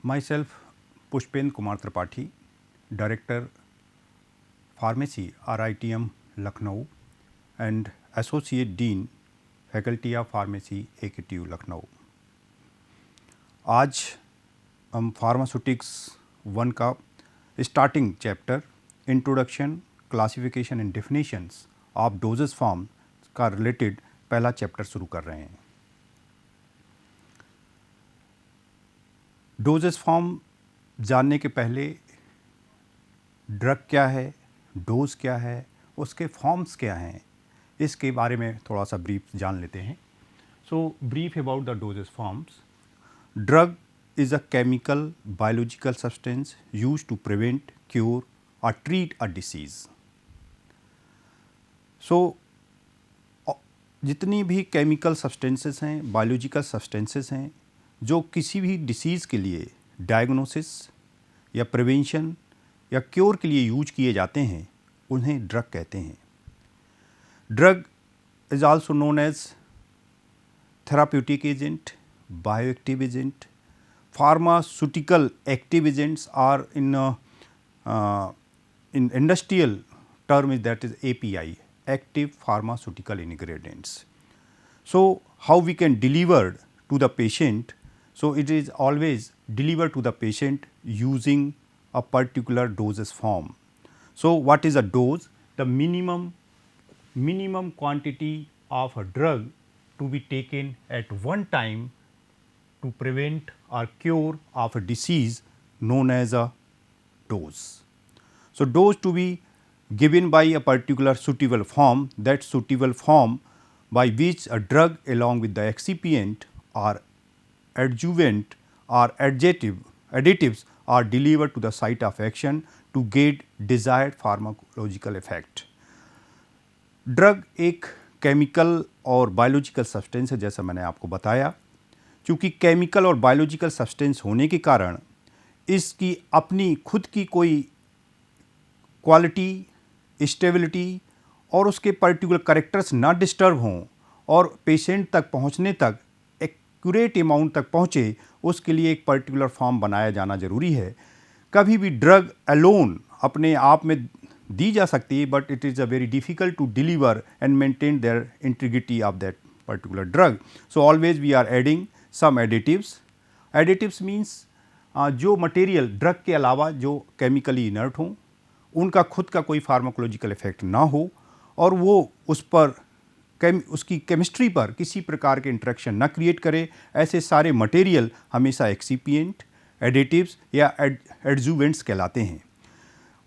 Myself, Pushpendra Kumar Tripathi, Director, Pharmacy, RITM, Lucknow, and Associate Dean, Faculty of Pharmacy, AKTU, Lucknow. आज हम pharmaceutics 1 का starting chapter introduction, classification and definitions of doses form का related पहला chapter शुरू कर रहे हैं। Doses form जानने के पहले ड्रग क्या है, डोज क्या है, उसके फॉर्म्स क्या हैं, इसके बारे में थोड़ा सा ब्रीफ जान लेते हैं। So brief about the doses forms. Drug is a chemical biological substance used to prevent, cure or treat a disease. So जितनी भी केमिकल सब्सटेंसेस हैं, बायोलॉजिकल सब्सटेंसेस हैं जो किसी भी डिसीज़ के लिए डायग्नोसिस या प्रिवेंशन या क्योर के लिए यूज किए जाते हैं, उन्हें ड्रग कहते हैं। Drug is also known as therapeutic agent, bioactive agent, pharmaceutical active agents are in industrial term is that is API, active pharmaceutical ingredients. So how we can deliver to the patient? So it is always delivered to the patient using a particular dosage form. So what is a dose? The minimum quantity of a drug to be taken at one time to prevent or cure of a disease known as a dose. So dose to be given by a particular suitable form, that suitable form by which a drug along with the excipient or adjuvant or additives are delivered to the site of action to get desired pharmacological effect. Drug एक chemical और biological substance है, जैसा मैंने आपको बताया। क्योंकि chemical और biological substance होने के कारण इसकी अपनी खुद की कोई क्वालिटी, स्टेबिलिटी और उसके पर्टिकुलर कैरेक्टर्स ना डिस्टर्ब हों और पेशेंट तक पहुंचने तक एक्यूरेट अमाउंट तक पहुंचे, उसके लिए एक पर्टिकुलर फॉर्म बनाया जाना ज़रूरी है। कभी भी ड्रग अलोन अपने आप में दी जा सकती है, but it is a very difficult to deliver and maintain their integrity of that particular drug. So always we are adding some additives. Additives means जो मटेरियल ड्रग के अलावा जो केमिकली इनर्ट हों, उनका खुद का कोई फार्माकोलॉजिकल इफेक्ट ना हो और वो उस पर उसकी केमिस्ट्री पर किसी प्रकार के इंटरेक्शन ना क्रिएट करे, ऐसे सारे मटेरियल हमेशा एक्सिपिएंट, एडिटिव्स या एडजुवेंट्स कहलाते हैं।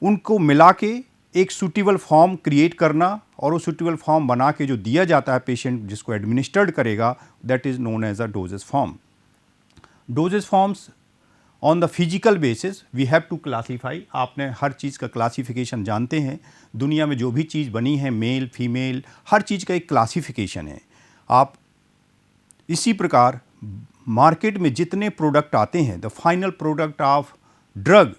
उनको मिला के एक सूटेबल फॉर्म क्रिएट करना और वो सूटेबल फॉर्म बना के जो दिया जाता है पेशेंट जिसको एडमिनिस्टर्ड करेगा, that is known as a doses form. Doses forms on the physical basis we have to classify. आपने हर चीज़ का क्लासिफिकेशन जानते हैं। दुनिया में जो भी चीज़ बनी है, मेल फीमेल, हर चीज़ का एक क्लासिफिकेशन है। आप इसी प्रकार मार्केट में जितने प्रोडक्ट आते हैं, the final product of drug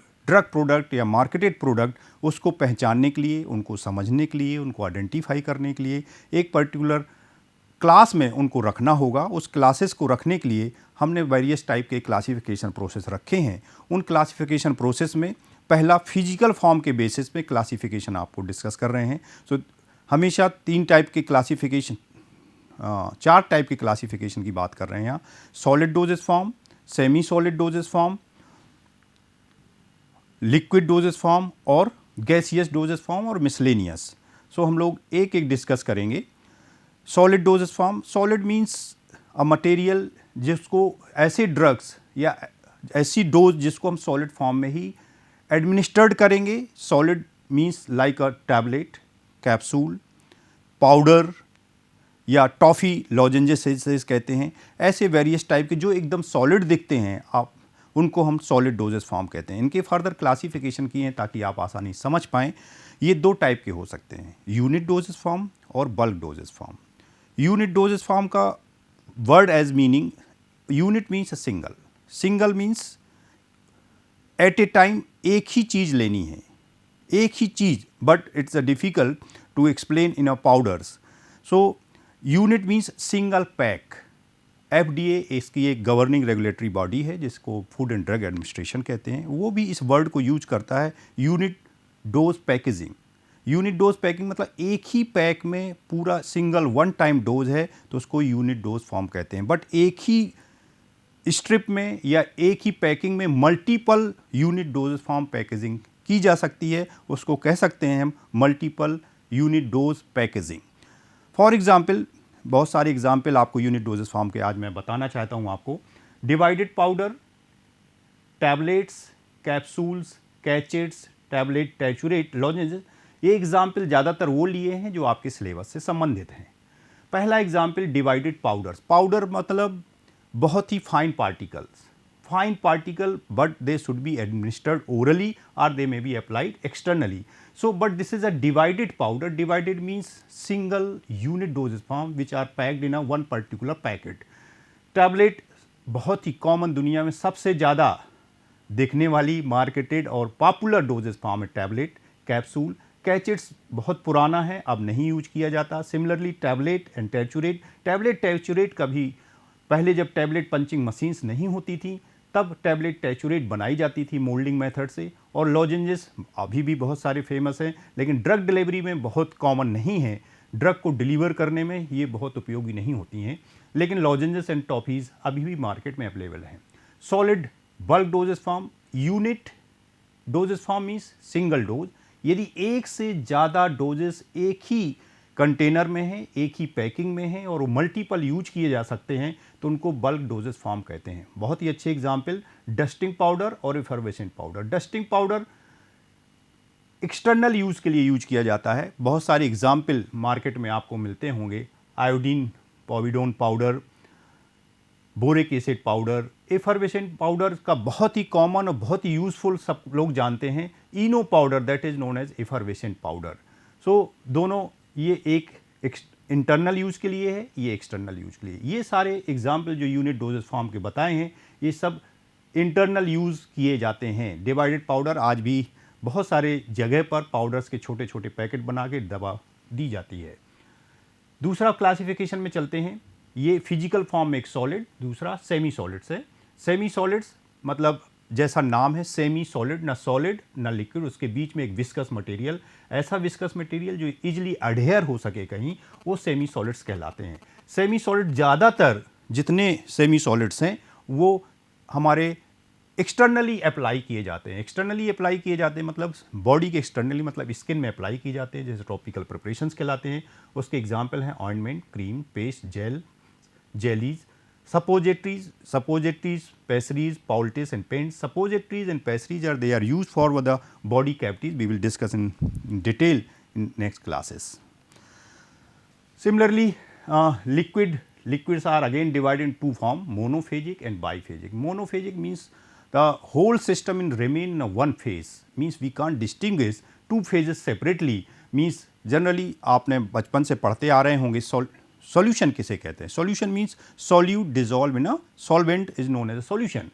product या मार्केटेड प्रोडक्ट, उसको पहचानने के लिए, उनको समझने के लिए, उनको आइडेंटिफाई करने के लिए एक पर्टिकुलर क्लास में उनको रखना होगा। उस क्लासेस को रखने के लिए हमने वेरियस टाइप के क्लासिफिकेशन प्रोसेस रखे हैं। उन क्लासिफिकेशन प्रोसेस में पहला फिजिकल फॉर्म के बेसिस पे क्लासिफिकेशन आपको डिस्कस कर रहे हैं। सो हमेशा 3 टाइप के क्लासिफिकेशन, 4 टाइप के क्लासिफिकेशन की बात कर रहे हैं यहाँ। Solid doses form, semi solid doses form, liquid dosage form और गैसियस डोजेस फॉर्म और मिसलेनियस। सो हम लोग एक एक डिस्कस करेंगे। Solid doses form, solid means a material जिसको ऐसे ड्रग्स या ऐसी डोज जिसको हम सॉलिड फॉर्म में ही एडमिनिस्टर्ड करेंगे। Solid means like a tablet, capsule, powder या टॉफ़ी, लॉजेंजेस कहते हैं। ऐसे वेरियस टाइप के जो एकदम सॉलिड दिखते हैं, आप उनको हम सॉलिड डोजेस फॉर्म कहते हैं। इनके फर्दर क्लासिफिकेशन किए हैं ताकि आप आसानी समझ पाएँ। ये 2 टाइप के हो सकते हैं, यूनिट डोजेस फॉर्म और bulk doses form. Unit doses form का word as meaning, unit means single, single means at a time एक ही चीज़ लेनी है, एक ही चीज़, but it's a difficult to explain in a powders. So unit means single pack, FDA इसकी एक गवर्निंग रेगुलेटरी बॉडी है जिसको फूड एंड ड्रग एडमिनिस्ट्रेशन कहते हैं, वो भी इस वर्ड को यूज करता है, unit dose packaging. Unit dose packing मतलब एक ही पैक में पूरा सिंगल वन टाइम डोज है तो उसको यूनिट डोज फॉर्म कहते हैं। बट एक ही स्ट्रिप में या एक ही पैकिंग में multiple unit dose form packaging की जा सकती है, उसको कह सकते हैं हम multiple unit dose packaging. For example, बहुत सारे एग्जाम्पल आपको यूनिट डोजेस फॉर्म के आज मैं बताना चाहता हूँ आपको। Divided powder, tablets, capsules, cachets, tablet, triturate, lozenges, ये एग्जाम्पल ज़्यादातर वो लिए हैं जो आपके सिलेबस से संबंधित हैं। पहला एग्जाम्पल डिवाइडेड पाउडर्स। पाउडर मतलब बहुत ही fine particle but they should be administered orally और they may be applied externally. So, but this is a divided powder. Divided means single unit dosage form which are packed in a one particular packet. Tablet बहुत ही common, दुनिया में सबसे ज़्यादा देखने वाली marketed और popular dosage form है tablet. Capsule, cachets बहुत पुराना है, अब नहीं यूज किया जाता। Similarly tablet and triturate. Tablet triturate कभी पहले जब टैबलेट पंचिंग मशीन्स नहीं होती थी तब टैबलेट टैचुरेट बनाई जाती थी मोल्डिंग मेथड से। और लॉजेंजेस अभी भी बहुत सारे फेमस हैं लेकिन ड्रग डिलीवरी में बहुत कॉमन नहीं है, ड्रग को डिलीवर करने में ये बहुत उपयोगी नहीं होती हैं, लेकिन लॉजेंजेस एंड टॉफीज़ अभी भी मार्केट में अवेलेबल हैं। Solid bulk doses form, unit doses form means single dose. यदि एक से ज़्यादा डोजेस एक ही कंटेनर में है, एक ही पैकिंग में है और वो मल्टीपल यूज किए जा सकते हैं तो उनको बल्क डोजेस फॉर्म कहते हैं। बहुत ही अच्छे एग्जाम्पल डस्टिंग पाउडर और effervescent powder. Dusting powder external use के लिए यूज किया जाता है। बहुत सारे एग्जाम्पल मार्केट में आपको मिलते होंगे, iodine povidone powder, boric acid powder. Effervescent powder का बहुत ही कॉमन और बहुत ही यूजफुल सब लोग जानते हैं, Eno powder, that is known as effervescent powder. So दोनों, ये एक इंटरनल यूज़ के लिए है, ये एक्सटर्नल यूज़ के लिए। ये सारे एग्जाम्पल जो यूनिट डोजेस फॉर्म के बताए हैं ये सब इंटरनल यूज़ किए जाते हैं। डिवाइडेड पाउडर आज भी बहुत सारे जगह पर पाउडर्स के छोटे छोटे पैकेट बना के दवा दी जाती है। दूसरा क्लासिफिकेशन में चलते हैं, ये फिजिकल फॉर्म में एक सॉलिड, दूसरा सेमी सॉलिड्स है। सेमी सॉलिड्स मतलब जैसा नाम है सेमी सॉलिड, ना सॉलिड ना लिक्विड, उसके बीच में एक विस्कस मटेरियल, ऐसा विस्कस मटेरियल जो इजीली अडहेयर हो सके कहीं, वो सेमी सॉलिड्स कहलाते हैं। सेमी सॉलिड ज़्यादातर जितने सेमी सॉलिड्स हैं वो हमारे एक्सटर्नली अप्लाई किए जाते हैं। एक्सटर्नली अप्लाई किए जाते हैं मतलब बॉडी के एक्सटर्नली मतलब स्किन में अप्लाई किए जाते हैं, जैसे टॉपिकल प्रिपरेशंस कहलाते हैं। उसके एग्जाम्पल हैं ointment, cream, paste, gel, jellies. Suppositories, pessaries, poultice and paints. Suppositories and pessaries they are used for the body cavities. We will discuss in detail in next classes. Similarly, liquids are again divided in two forms, monophagic and biphagic. Monophagic means the whole system remain in one phase, means we can't distinguish two phases separately. Means generally आपने बचपन से पढ़ते आ रहे होंगे solution किसे कहते हैं। Solution means solute dissolve in a solvent is known as a solution.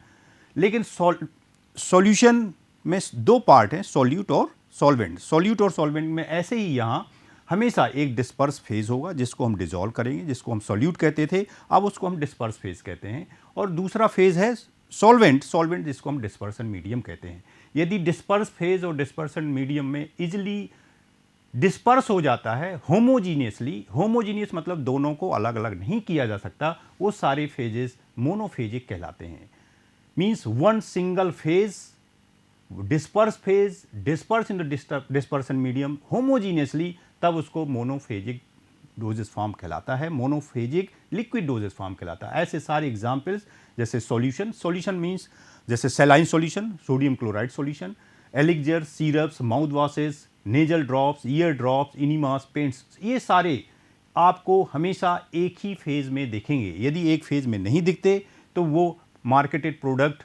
लेकिन सॉल्यूशन में दो पार्ट हैं, सॉल्यूट और सॉल्वेंट। सॉल्यूट और सॉल्वेंट में ऐसे ही यहाँ हमेशा एक डिस्पर्स फेज होगा जिसको हम डिजॉल्व करेंगे, जिसको हम सॉल्यूट कहते थे, अब उसको हम डिस्पर्स फेज कहते हैं। और दूसरा फेज है सॉल्वेंट जिसको हम डिस्पर्सन मीडियम कहते हैं। यदि डिस्पर्स फेज और डिस्पर्सन मीडियम में इजिली डिस्पर्स हो जाता है होमोजीनियसली, होमोजीनियस मतलब दोनों को अलग अलग नहीं किया जा सकता, वो सारे फेजेस मोनोफेजिक कहलाते हैं। Means one single phase disperse in the dispersion medium homogeneously, तब उसको मोनोफेजिक डोजेस फॉर्म कहलाता है, मोनोफेजिक लिक्विड डोजेस फॉर्म कहलाता है। ऐसे सारे एग्जाम्पल्स जैसे सॉल्यूशन मीन्स जैसे saline solution, sodium chloride solution, elixir, syrups, mouth washes, nasal drops, ear drops, enemas, paints, ये सारे आपको हमेशा एक ही फेज़ में दिखेंगे। यदि एक फेज़ में नहीं दिखते तो वो मार्केटेड प्रोडक्ट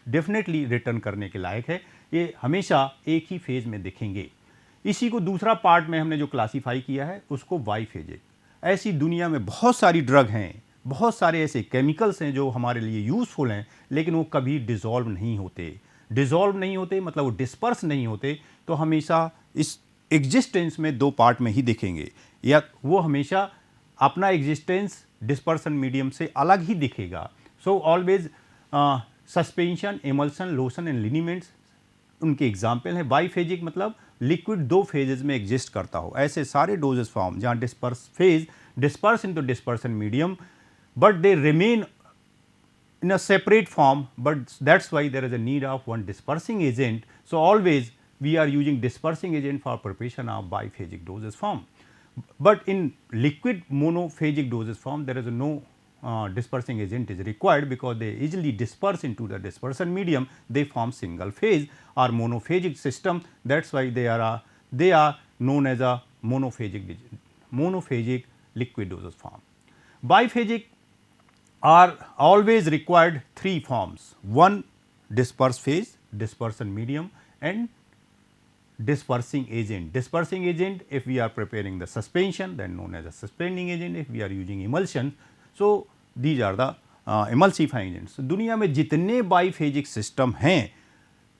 डेफिनेटली रिटर्न करने के लायक है, ये हमेशा एक ही फेज़ में दिखेंगे। इसी को दूसरा पार्ट में हमने जो क्लासीफाई किया है उसको बाइफेजिक। ऐसी दुनिया में बहुत सारी ड्रग हैं, बहुत सारे ऐसे केमिकल्स हैं जो हमारे लिए यूज़फुल हैं, लेकिन वो कभी डिज़ोल्व नहीं होते मतलब वो डिस्पर्स नहीं होते, तो हमेशा इस एग्जिस्टेंस में दो पार्ट में ही दिखेंगे। या वो हमेशा अपना एग्जिस्टेंस डिस्पर्सन मीडियम से अलग ही दिखेगा। So always suspension, emulsion, lotion and liniments उनके एग्जाम्पल हैं। बाईफेजिक मतलब लिक्विड दो फेजेस में एग्जिस्ट करता हो, ऐसे सारे डोजेस फॉर्म जहाँ disperse phase disperse into dispersion medium but they remain in a separate form, but that's why there is a need of one dispersing agent. So always we are using dispersing agent for preparation of biphasic dosage form. But in liquid monophasic dosage form, there is no dispersing agent is required because they easily disperse into the dispersion medium. They form single phase or monophasic system. That's why they are known as a monophasic liquid dosage form. Biphasic are always required three forms: one disperse phase, dispersion medium and dispersing agent. Dispersing agent if we are preparing the suspension, then known as a suspending agent. If we are using emulsion, so these are the emulsifying agents. So, दुनिया में जितने biphasic system हैं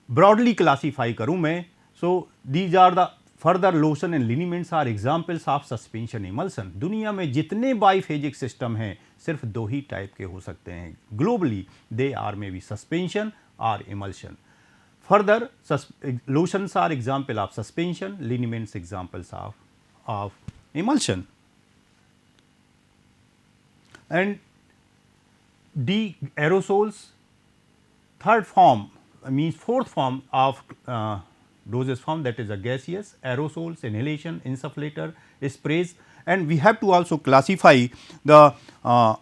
broadly classify करूँ मैं, so these are the further lotion and liniments are examples of suspension emulsion. दुनिया में जितने biphasic system हैं सिर्फ दो ही टाइप के हो सकते हैं globally, they are may be suspension और emulsion. Further lotions are example of suspension, liniments examples of emulsion. And D aerosols, third form means fourth form of dosage form, that is a gaseous, aerosols, inhalation, insufflator, sprays, and we have to also classify the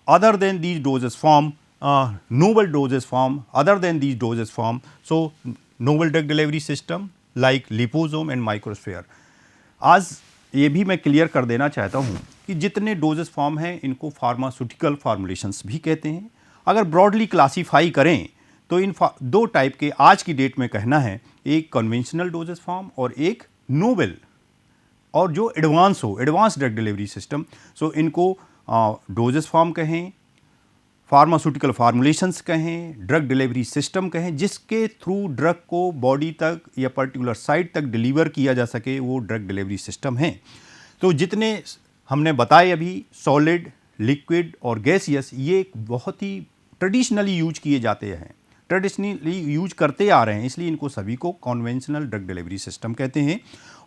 other than these dosage form, novel dosage form, other than these dosage form. So, novel drug delivery system like liposome and microsphere. आज ये भी मैं clear कर देना चाहता हूँ कि जितने डोजेस फॉर्म हैं इनको फार्मास्यूटिकल फार्मुलेशंस भी कहते हैं। अगर ब्रॉडली क्लासीफाई करें तो इन दो टाइप के आज की डेट में कहना है, एक कन्वेंशनल डोजेस फॉर्म और एक नोवेल, और जो एडवांस हो, एडवांस ड्रग डिलीवरी सिस्टम। सो इनको डोजेस फॉर्म कहें, फार्मास्यूटिकल फार्मुलेशंस कहें, ड्रग डिलीवरी सिस्टम कहें, जिसके थ्रू ड्रग को बॉडी तक या पर्टिकुलर साइट तक डिलीवर किया जा सके, वो ड्रग डिलीवरी सिस्टम हैं। तो जितने हमने बताए अभी, सॉलिड, लिक्विड और गैसियस, ये बहुत ही ट्रेडिशनली यूज किए जाते हैं, ट्रेडिशनली यूज करते आ रहे हैं, इसलिए इनको सभी को कन्वेंशनल ड्रग डिलीवरी सिस्टम कहते हैं।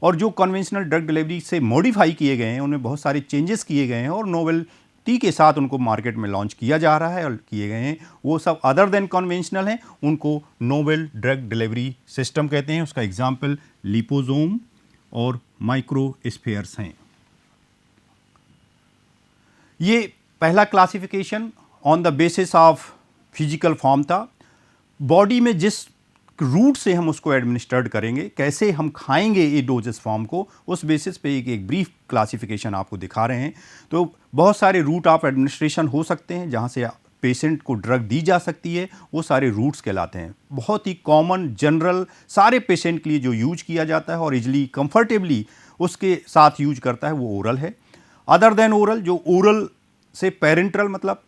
और जो कन्वेंशनल ड्रग डिलीवरी से मॉडिफाई किए गए हैं, उनमें बहुत सारे चेंजेस किए गए हैं और नोवेल्टी के साथ उनको मार्केट में लॉन्च किया जा रहा है और किए गए हैं, वो सब अदर देन कन्वेंशनल हैं, उनको नोवेल ड्रग डिलीवरी सिस्टम कहते हैं। उसका एग्जाम्पल लिपोसोम और माइक्रोस्फेयर्स हैं। ये पहला classification on the basis of physical form था। बॉडी में जिस रूट से हम उसको एडमिनिस्टर्ड करेंगे, कैसे हम खाएंगे ये डोजेस फॉर्म को, उस बेसिस पे एक ब्रीफ क्लासिफिकेशन आपको दिखा रहे हैं। तो बहुत सारे रूट ऑफ एडमिनिस्ट्रेशन हो सकते हैं जहाँ से पेशेंट को ड्रग दी जा सकती है, वो सारे रूट्स कहलाते हैं। बहुत ही कॉमन जनरल सारे पेशेंट के लिए जो यूज किया जाता है और इजली कंफर्टेबली उसके साथ यूज करता है, वो ओरल है। अदर देन ओरल, जो ओरल से पेरेंट्रल मतलब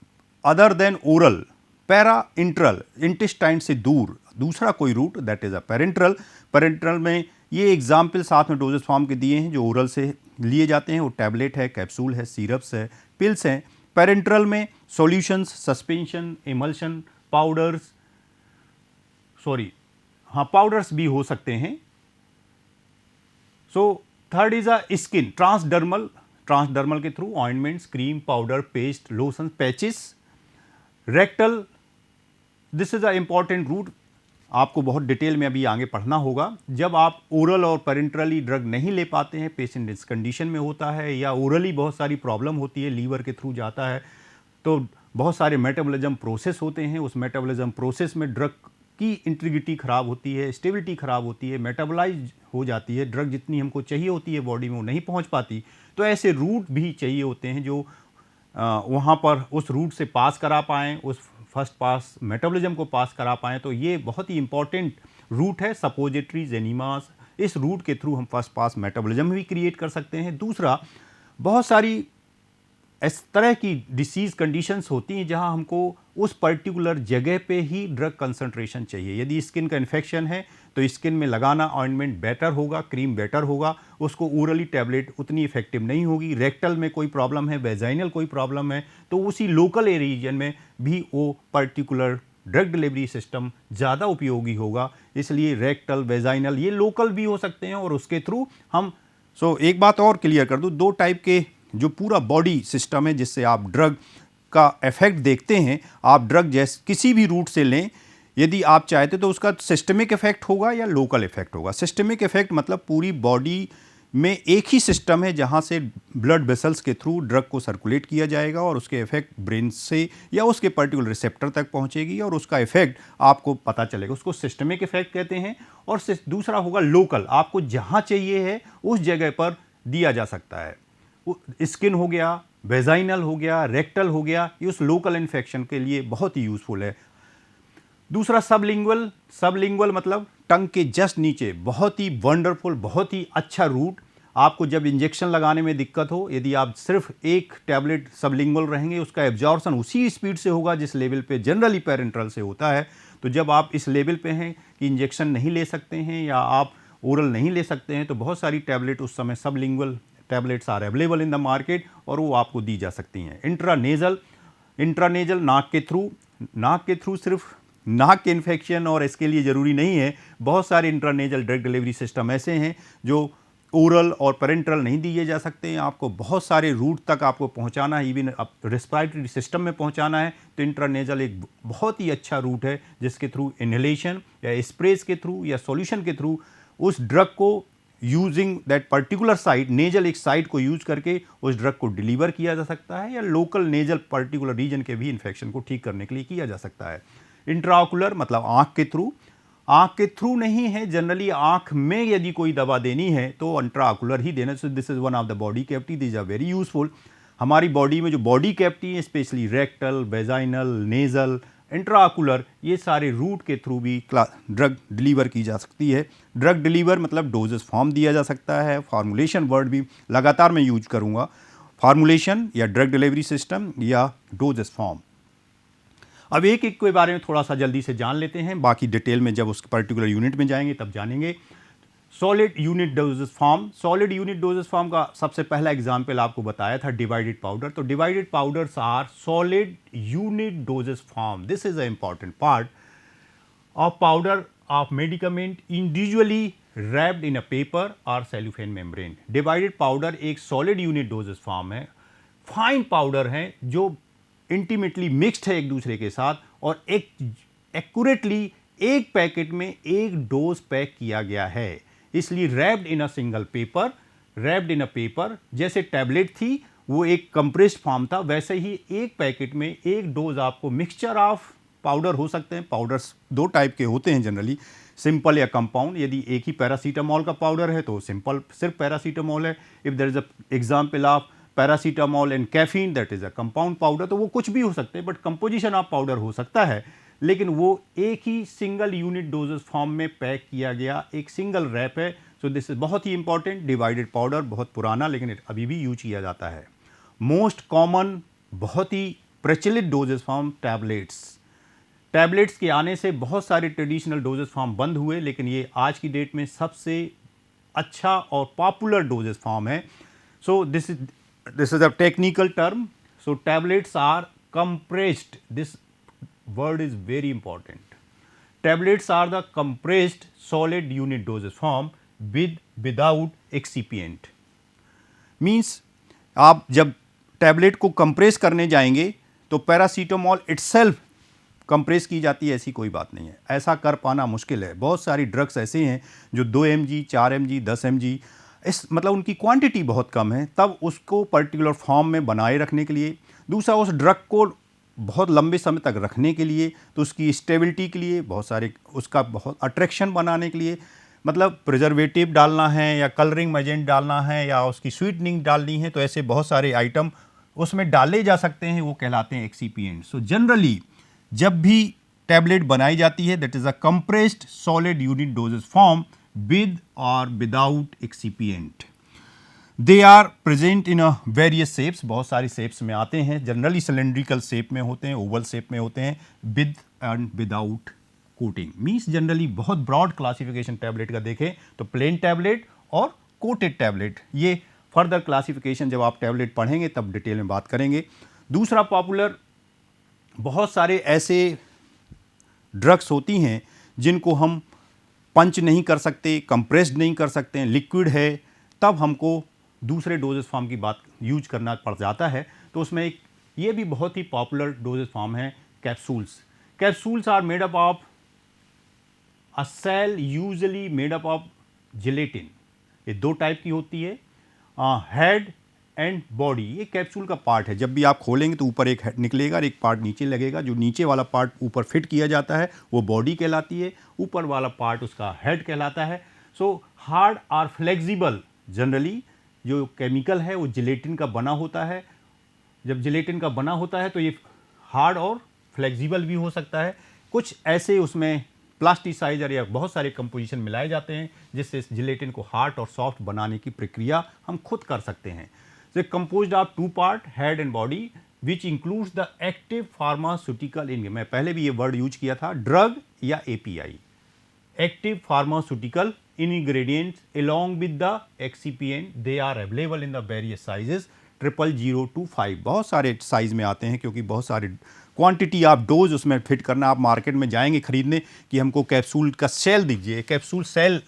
other than oral, para enteral, intestine से दूर दूसरा कोई route, that is a parenteral. Parenteral में ये एग्जाम्पल साथ में डोजेस फॉर्म के दिए हैं जो ओरल से लिए जाते हैं, वो टैबलेट है, कैप्सूल है, सिरप्स है, पिल्स हैं। पेरेंट्रल में solutions, suspension, emulsion, powders, powders भी हो सकते हैं। So third is a skin, transdermal के through ointments, cream, powder, paste, lotion, patches. Rectal, this is a important route, आपको बहुत डिटेल में अभी आगे पढ़ना होगा। जब आप ओरल और पेरेंट्रली ड्रग नहीं ले पाते हैं, पेशेंट इस कंडीशन में होता है, या ओरली बहुत सारी प्रॉब्लम होती है, लीवर के थ्रू जाता है, तो बहुत सारे मेटाबॉलिज्म प्रोसेस होते हैं। उस मेटाबॉलिज्म प्रोसेस में ड्रग की इंटीग्रिटी खराब होती है, स्टेबिलिटी खराब होती है, मेटाबोलाइज हो जाती है, ड्रग जितनी हमको चाहिए होती है बॉडी में वो नहीं पहुंच पाती। तो ऐसे रूट भी चाहिए होते हैं जो वहाँ पर उस रूट से पास करा पाएँ, उस फर्स्ट पास मेटाबॉलिज्म को पास करा पाएँ। तो ये बहुत ही इंपॉर्टेंट रूट है, सपोजिटरीज, एनीमास। इस रूट के थ्रू हम फर्स्ट पास मेटाबॉलिज्म भी क्रिएट कर सकते हैं। दूसरा, बहुत सारी इस तरह की डिसीज़ कंडीशंस होती हैं जहां हमको उस पर्टिकुलर जगह पे ही ड्रग कंसंट्रेशन चाहिए। यदि स्किन का इन्फेक्शन है तो स्किन में लगाना ऑइंटमेंट बेटर होगा, क्रीम बेटर होगा, उसको ओरली टैबलेट उतनी इफेक्टिव नहीं होगी। रेक्टल में कोई प्रॉब्लम है, वेजाइनल कोई प्रॉब्लम है, तो उसी लोकल रीजन में भी वो पर्टिकुलर ड्रग डिलीवरी सिस्टम ज़्यादा उपयोगी होगा। इसलिए रेक्टल, वेजाइनल ये लोकल भी हो सकते हैं और उसके थ्रू हम एक बात और क्लियर कर दूं, दो टाइप के जो पूरा बॉडी सिस्टम है जिससे आप ड्रग का इफेक्ट देखते हैं। आप ड्रग जैसे किसी भी रूट से लें, यदि आप चाहते तो उसका सिस्टमिक इफेक्ट होगा या लोकल इफेक्ट होगा। सिस्टमिक इफेक्ट मतलब पूरी बॉडी में एक ही सिस्टम है जहां से ब्लड वेसल्स के थ्रू ड्रग को सर्कुलेट किया जाएगा और उसके इफेक्ट ब्रेन से या उसके पर्टिकुलर रिसेप्टर तक पहुंचेगी और उसका इफेक्ट आपको पता चलेगा। उसको सिस्टमिक इफेक्ट कहते हैं। और दूसरा होगा लोकल, आपको जहां चाहिए है उस जगह पर दिया जा सकता है। स्किन हो गया, वेजाइनल हो गया, रेक्टल हो गया, ये उस लोकल इन्फेक्शन के लिए बहुत ही यूजफुल है। दूसरा सबलिंगुअल, सबलिंगुअल मतलब टंग के जस्ट नीचे, बहुत ही वंडरफुल, बहुत ही अच्छा रूट। आपको जब इंजेक्शन लगाने में दिक्कत हो, यदि आप सिर्फ एक टैबलेट सबलिंगुअल रहेंगे, उसका एब्जॉर्प्शन उसी स्पीड से होगा जिस लेवल पे जनरली पेरेंट्रल से होता है। तो जब आप इस लेवल पे हैं कि इंजेक्शन नहीं ले सकते हैं या आप ओरल नहीं ले सकते हैं, तो बहुत सारी टैबलेट उस समय sublingual tablets are available in the market और वो आपको दी जा सकती हैं। इंट्रानेजल, इंट्रानेजल नाक के थ्रू सिर्फ नाक के इन्फेक्शन और इसके लिए ज़रूरी नहीं है। बहुत सारे इंट्रानेजल ड्रग डिलीवरी सिस्टम ऐसे हैं जो ओरल और पेरेंट्रल नहीं दिए जा सकते हैं। आपको बहुत सारे रूट तक आपको पहुंचाना है, इवन अब रेस्पिरेटरी सिस्टम में पहुंचाना है, तो इंट्रानेजल एक बहुत ही अच्छा रूट है जिसके थ्रू इनहेलेशन या स्प्रेज के थ्रू या सॉल्यूशन के थ्रू उस ड्रग को using that particular site, nasal एक साइट को यूज करके उस ड्रग को डिलीवर किया जा सकता है या लोकल नेजल पर्टिकुलर रीजन के भी इन्फेक्शन को ठीक करने के लिए किया जा सकता है। इंट्राओकुलर मतलब आंख के थ्रू नहीं है, जनरली आंख में यदि कोई दवा देनी है तो इंट्राओकुलर ही देना। So this is one of the body cavity, this are very useful. हमारी बॉडी में जो बॉडी कैविटी है, specially rectal, vaginal, nasal, intraocular, ये सारे रूट के थ्रू भी ड्रग डिलीवर की जा सकती है। ड्रग डिलीवर मतलब डोजेस फॉर्म दिया जा सकता है। फार्मूलेशन वर्ड भी लगातार मैं यूज करूंगा, फार्मूलेशन या ड्रग डिलीवरी सिस्टम या डोजेस फॉर्म। अब एक एक के बारे में थोड़ा सा जल्दी से जान लेते हैं, बाकी डिटेल में जब उस पर्टिकुलर यूनिट में जाएंगे तब जानेंगे। Solid unit doses form, solid unit doses form का सबसे पहला एग्जाम्पल आपको बताया था डिवाइडेड पाउडर। तो divided powders are solid unit doses form. This is a important part of powder of medicament individually wrapped in a paper और cellophane membrane. Divided powder एक solid unit doses form है, fine powder है जो intimately mixed है एक दूसरे के साथ और एक एक्यूरेटली एक पैकेट में एक डोज पैक किया गया है, इसलिए wrapped in a single paper. Wrapped in a paper जैसे टैबलेट थी वो एक कंप्रेस्ड फॉर्म था, वैसे ही एक पैकेट में एक डोज आपको मिक्सचर ऑफ पाउडर हो सकते हैं। पाउडर्स दो टाइप के होते हैं जनरली, सिंपल या कंपाउंड। यदि एक ही पैरासीटामोल का पाउडर है तो सिंपल सिर्फ पैरासीटामोल है। If there is a example of paracetamol and caffeine, that is a compound powder, तो वो कुछ भी हो सकते हैं, बट कंपोजिशन ऑफ पाउडर हो सकता है, लेकिन वो एक ही सिंगल यूनिट डोजेस फॉर्म में पैक किया गया एक सिंगल रैप है। सो दिस इज बहुत ही इंपॉर्टेंट। डिवाइडेड पाउडर बहुत पुराना लेकिन अभी भी यूज किया जाता है। मोस्ट कॉमन, बहुत ही प्रचलित डोजेस फॉर्म टैबलेट्स। टैबलेट्स के आने से बहुत सारे ट्रेडिशनल डोजेस फॉर्म बंद हुए, लेकिन ये आज की डेट में सबसे अच्छा और पॉपुलर डोजेस फॉर्म है। So this is a technical term. So tablets are compressed. This word is very important. Tablets are the compressed solid unit dosage form without excipient. Means आप जब टैबलेट को compress करने जाएंगे तो paracetamol itself compress की जाती है, ऐसी कोई बात नहीं है। ऐसा कर पाना मुश्किल है। बहुत सारी ड्रग्स ऐसे हैं जो 2 mg, 4 mg, 10 mg, इस मतलब उनकी क्वांटिटी बहुत कम है, तब उसको पर्टिकुलर फॉर्म में बनाए रखने के लिए, दूसरा उस ड्रग को बहुत लंबे समय तक रखने के लिए, तो उसकी स्टेबिलिटी के लिए बहुत सारे, उसका बहुत अट्रैक्शन बनाने के लिए, मतलब प्रिजर्वेटिव डालना है या कलरिंग एजेंट डालना है या उसकी स्वीटनिंग डालनी है, तो ऐसे बहुत सारे आइटम उसमें डाले जा सकते हैं, वो कहलाते हैं एक्सीपिएंट। सो जनरली जब भी टैबलेट बनाई जाती है, that is a compressed solid unit doses form with or without excipient. They are present in a various shapes, बहुत सारी शेप्स में आते हैं, जनरली सिलेंड्रिकल शेप में होते हैं, ओवल शेप में होते हैं, with and without coating. Means generally बहुत ब्रॉड क्लासिफिकेशन टैबलेट का देखें तो प्लेन टैबलेट और कोटेड टैबलेट, ये फर्दर क्लासिफिकेशन जब आप टैबलेट पढ़ेंगे तब डिटेल में बात करेंगे। दूसरा पॉपुलर, बहुत सारे ऐसे ड्रग्स होती हैं जिनको हम पंच नहीं कर सकते, कंप्रेस्ड नहीं कर सकते हैं, लिक्विड है, तब हमको दूसरे डोजेस फॉर्म की बात यूज करना पड़ जाता है। तो उसमें एक ये भी बहुत ही पॉपुलर डोजेस फॉर्म है capsules. Capsules are made up of a shell usually made up of gelatin. ये दो टाइप की होती है, हेड एंड बॉडी। ये कैप्सूल का पार्ट है, जब भी आप खोलेंगे तो ऊपर एक हेड निकलेगा और एक पार्ट नीचे लगेगा। जो नीचे वाला पार्ट ऊपर फिट किया जाता है वो बॉडी कहलाती है, ऊपर वाला पार्ट उसका हेड कहलाता है। सो हार्ड और फ्लेक्सिबल, जनरली जो केमिकल है वो जिलेटिन का बना होता है। जब जिलेटिन का बना होता है तो ये हार्ड और फ्लेक्सिबल भी हो सकता है। कुछ ऐसे उसमें प्लास्टिसाइजर या बहुत सारे कंपोजिशन मिलाए जाते हैं जिससे इस जिलेटिन को हार्ड और सॉफ्ट बनाने की प्रक्रिया हम खुद कर सकते हैं। So composed of two part, head and body, which includes the active pharmaceutical ingredient। मैं पहले भी ये वर्ड यूज किया था, ड्रग या API, active pharmaceutical ingredients along with the excipient, they are available in the various sizes 000 to 5। बहुत सारे size में आते हैं क्योंकि बहुत सारे क्वांटिटी आप डोज उसमें फिट करना। आप मार्केट में जाएंगे खरीदने कि हमको कैप्सूल का सेल दीजिए, कैप्सूल सेल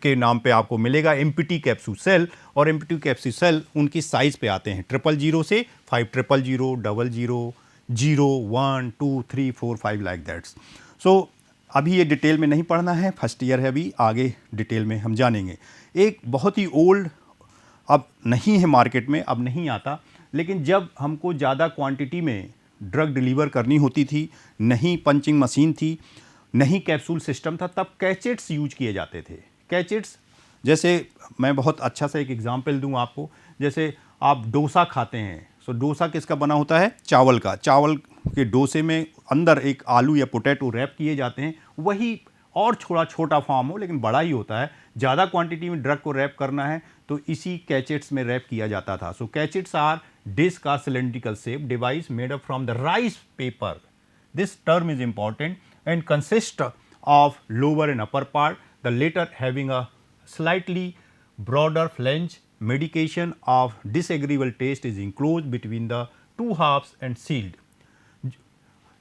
के नाम पे आपको मिलेगा एमपीटी कैप्सूल सेल, और एमपीटी कैप्सूल सेल उनकी साइज पे आते हैं 000 से 500, 00, 0, 1, 2, 3, 4, 5 लाइक दैट्स। सो अभी ये डिटेल में नहीं पढ़ना है, फर्स्ट ईयर है अभी, आगे डिटेल में हम जानेंगे। एक बहुत ही ओल्ड, अब नहीं है मार्केट में, अब नहीं आता, लेकिन जब हमको ज़्यादा क्वांटिटी में ड्रग डिलीवर करनी होती थी, नहीं पंचिंग मशीन थी, नहीं कैप्सूल सिस्टम था, तब कैचेट्स यूज किए जाते थे। कैचेट्स, जैसे मैं बहुत अच्छा सा एक एग्जांपल दूं आपको, जैसे आप डोसा खाते हैं, सो डोसा किसका बना होता है? चावल का। चावल के डोसे में अंदर एक आलू या पोटैटो रैप किए जाते हैं, वही और थोड़ा छोटा फॉर्म हो लेकिन बड़ा ही होता है। ज़्यादा क्वांटिटी में ड्रग को रैप करना है तो इसी कैचेट्स में रैप किया जाता था। सो कैचेट्स आर डिस्क और cylindrical shape device made up from the rice paper. This term is important and consists of lower and upper part, the latter having a slightly broader flange. Medication of disagreeable taste is enclosed between the two halves and sealed.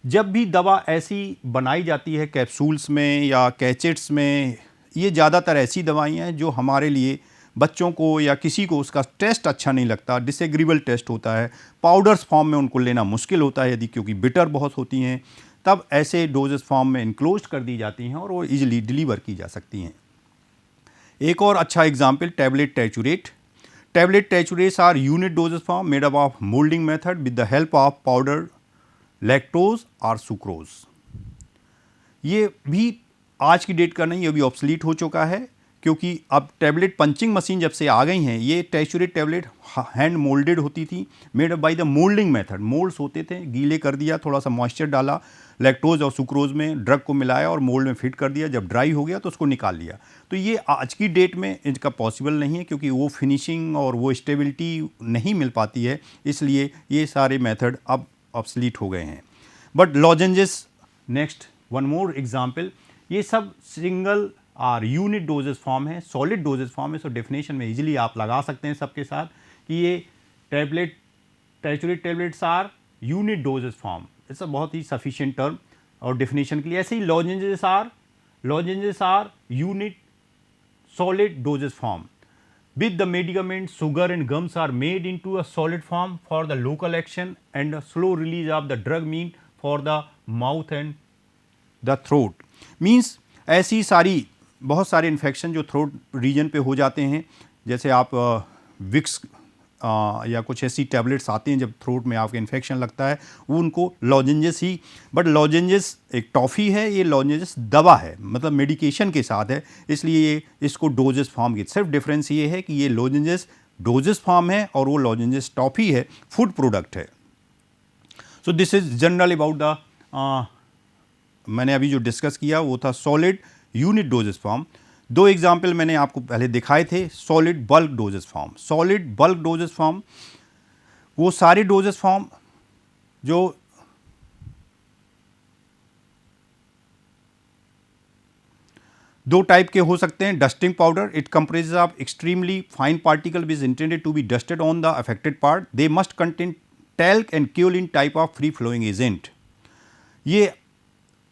जब भी दवा ऐसी बनाई जाती है capsules में या कैचेट्स में, ये ज़्यादातर ऐसी दवाइयाँ हैं जो हमारे लिए, बच्चों को या किसी को उसका टेस्ट अच्छा नहीं लगता, डिसएग्रीबल टेस्ट होता है, पाउडर्स फॉर्म में उनको लेना मुश्किल होता है यदि, क्योंकि बिटर बहुत होती हैं, तब ऐसे डोजेस फॉर्म में इनक्लोज कर दी जाती हैं और वो इजीली डिलीवर की जा सकती हैं। एक और अच्छा example tablet triturate. Tablet triturates are unit doses form made up of moulding method with the help of powder lactose और सुक्रोज। ये भी आज की डेट का नहीं, ये भी ऑब्सलीट हो चुका है क्योंकि अब टैबलेट पंचिंग मशीन जब से आ गई हैं, ये टैचुरेट टैबलेट हैंड मोल्डेड होती थी, made up by the moulding method. Moulds होते थे, गीले कर दिया, थोड़ा सा मॉइस्चर डाला, लैक्टोज और सुक्रोज में ड्रग को मिलाया और मोल्ड में फिट कर दिया, जब ड्राई हो गया तो उसको निकाल लिया। तो ये आज की डेट में इनका पॉसिबल नहीं है क्योंकि वो फिनिशिंग और वो स्टेबिलिटी नहीं मिल पाती है, इसलिए ये सारे मेथड अब ऑब्सलीट हो गए हैं। But लॉजेंजेस, next one more example, ये सब सिंगल और यूनिट डोजेस फॉर्म है, सॉलिड डोजेस फॉर्म है। सो डेफिनेशन में इजीली आप लगा सकते हैं सबके साथ कि ये tablet triturate tablets are unit doses form. It's a बहुत ही सफिशिएंट टर्म और डेफिनेशन के लिए। ऐसे ही lozenges are unit solid doses form. With the medicament, sugar and gums are made into a solid form for the local action and a slow release of the drug mean for the mouth and the throat. Means ऐसी सारी बहुत सारे infection जो throat reason पे हो जाते हैं, जैसे आप विक्स या कुछ ऐसी टैबलेट्स आती हैं जब थ्रोट में आपके इन्फेक्शन लगता है, वो उनको लॉजेंजेस ही, बट लॉजेंजेस एक टॉफ़ी है, ये लॉजेंजेस दवा है, मतलब मेडिकेशन के साथ है, इसलिए ये इसको डोजेस फॉर्म की सिर्फ डिफरेंस ये है कि ये लॉजेंजेस डोजेस फॉर्म है और वो लॉजेंजेस टॉफ़ी है, फूड प्रोडक्ट है। सो this is general about the मैंने अभी जो डिस्कस किया वो था सॉलिड यूनिट डोजेस फॉर्म। दो एग्जाम्पल मैंने आपको पहले दिखाए थे, solid bulk doses form. Solid bulk doses form वो सारे डोजेस फॉर्म जो दो टाइप के हो सकते हैं। Dusting powder, it comprises of extremely fine particle which intended to be dusted on the affected part. They must contain talc and kaolin type of free flowing agent. ये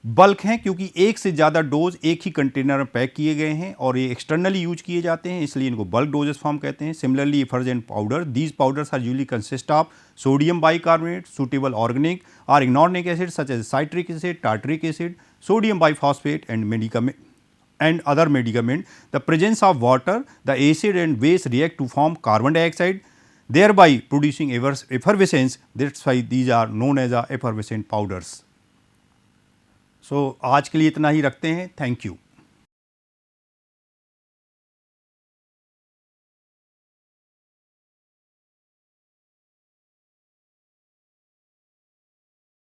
bulk हैं क्योंकि एक से ज़्यादा डोज एक ही कंटेनर में pack किए गए हैं और ये एक्सटर्नली यूज किए जाते हैं, इसलिए इनको बल्क डोजेस फॉर्म कहते हैं। Similarly effervescent powder, these powders are usually consist of sodium bicarbonate, suitable organic और inorganic acid such as citric acid, tartaric acid, sodium biphosphate and medicament and other medicament. The presence of water, the acid and base react to form carbon dioxide, thereby producing effervescence. That's why these are known as effervescent powders. So आज के लिए इतना ही रखते हैं। Thank you.